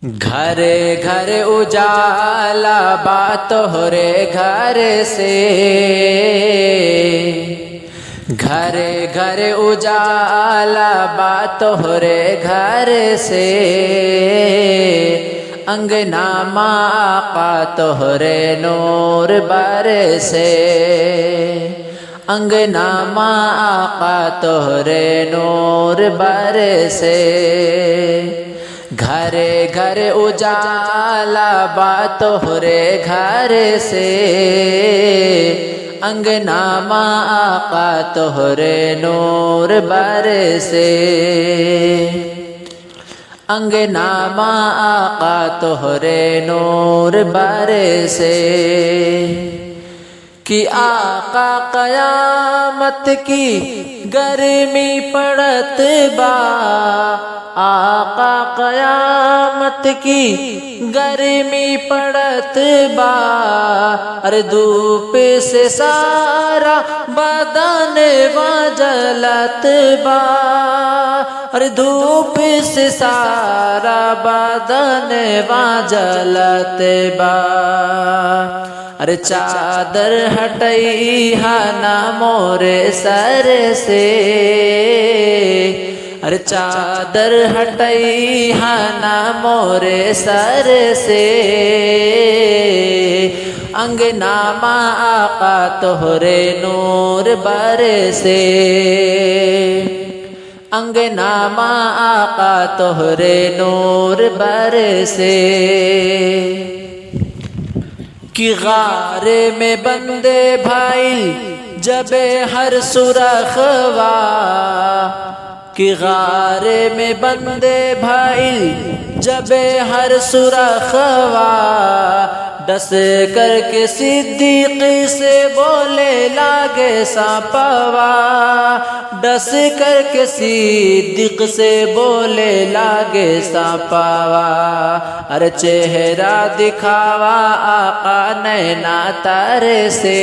घरे घर उजाला बात हो रे घर से, घरे घर उजाला बात हो रे घर से, अंगना आका तोहरे नूर बरसे, अंगना आका तोहरे नूर बरसे। घरे घर उजाला बात हो रे घर से, अंगना आका तोहरे नूर बरसे, अंगना आका तोहरे नूर बरसे। कि आका कयामत की गर्मी पड़त बा, आका कयामत की गर्मी पड़त बा, अरे धूप से सारा बदन जलत बा, अरे धूप से सारा बदन जलत बा। अरे चादर हटई ना मोरे सर से, अरे चादर हटई ना मोरे सर से, अंगना आका तोहरे नूर बरसे, अंगना आका तोहरे नूर बरसे। कि गारे में बंदे भाई जबे हर सुरखवा, कि गारे में बंदे भाई जबे हर सुरखवा, डस करके सिद्दीक से बोले लागे सांपवा, डस करके सिद्दीक से बोले लागे सांपवा। अरे चेहरा दिखावा आका नैना तारे से,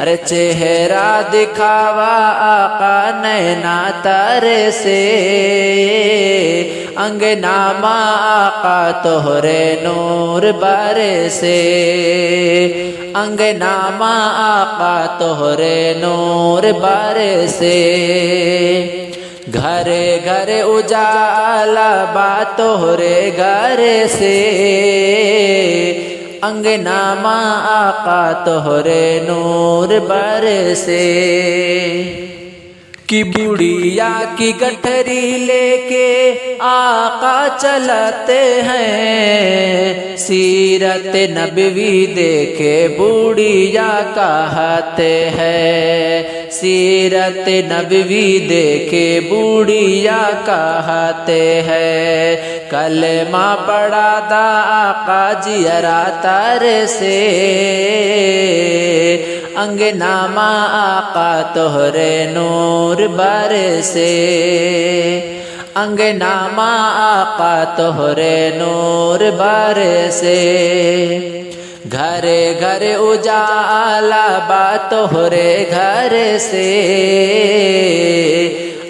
अरे चेहरा दिखावा आका नैना तारे से, अंगना आका तोहरे नूर बरसे, अंगना आका तोहरे नूर बरसे। घरे घरे उजाला बात तोहरे घर से, अंगना आका तोहरे नूर बरसे। कि बुढ़िया की गठरी लेके आका चलते हैं, सीरत नबवी देखे बुढ़िया कहते हैं, सीरत नबवी देखे बुढ़िया कहते हैं। कलमा पढ़ा दा आका जियरा तारे से, अंगना आका तोहरे नूर बरसे, अंगना आका तोहरे नूर बरसे। घरे घरे उजाला बात तोहरे घर से,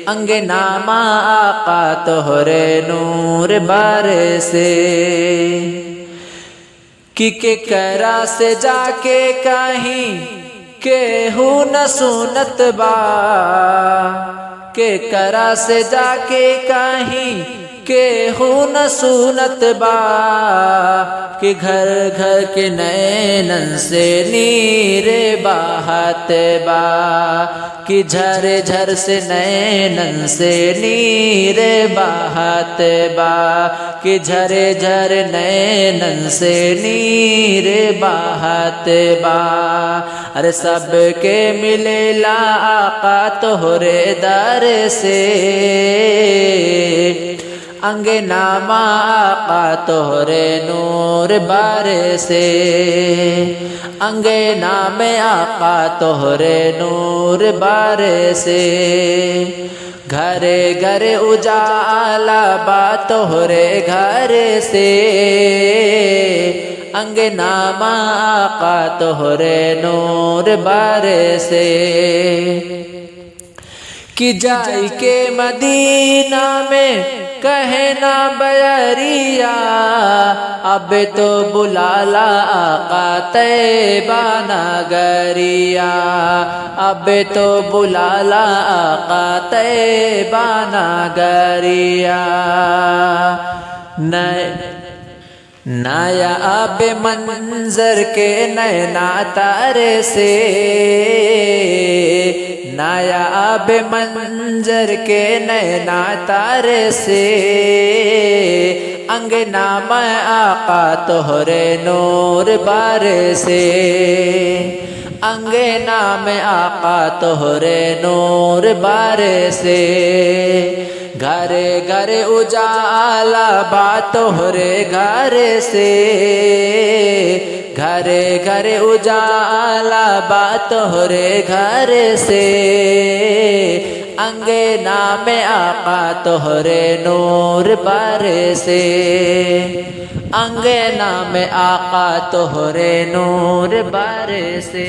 अंगना आका तोहरे नूर बरसे। कि केकरा से जाके कहीं केहू न सुनत बा, केकरा से जाके कहीं केहू न सुनत बा, कि घर घर के नैनन से नीरे बहत बा, कि झर झर से नैनन से नीरे बहत बा, कि झरे झर नैनन से नीरे बहत बा। अरे सबके मिलेला आका तोहरे दर से, अंगना आका तोहरे नूर बरसे, अंगना में आका तोहरे नूर बरसे। घरे घरे उजाला बात तोहरे घर से, अंगना आका तोहरे नूर बरसे। کہ جائی کے مدینہ میں کہنا بیریا اب تو بلالا آقا طیبہ نگریا اب تو بلالا آقا طیبہ نگریا نایا آب منظر کے نैنا تارے سے نایا آب منظر کے نینا تارے سے انگنا میں آقا تہرے نور بارے سے انگنا میں آقا تہرے نور بارے سے گھرے گھرے اجالا با تہرے گھر سے گھرے گھرے اجالا با تہرے گھر سے انگنا میں آقا تہرے نور بارے سے انگنا میں آقا تہرے نور بارے سے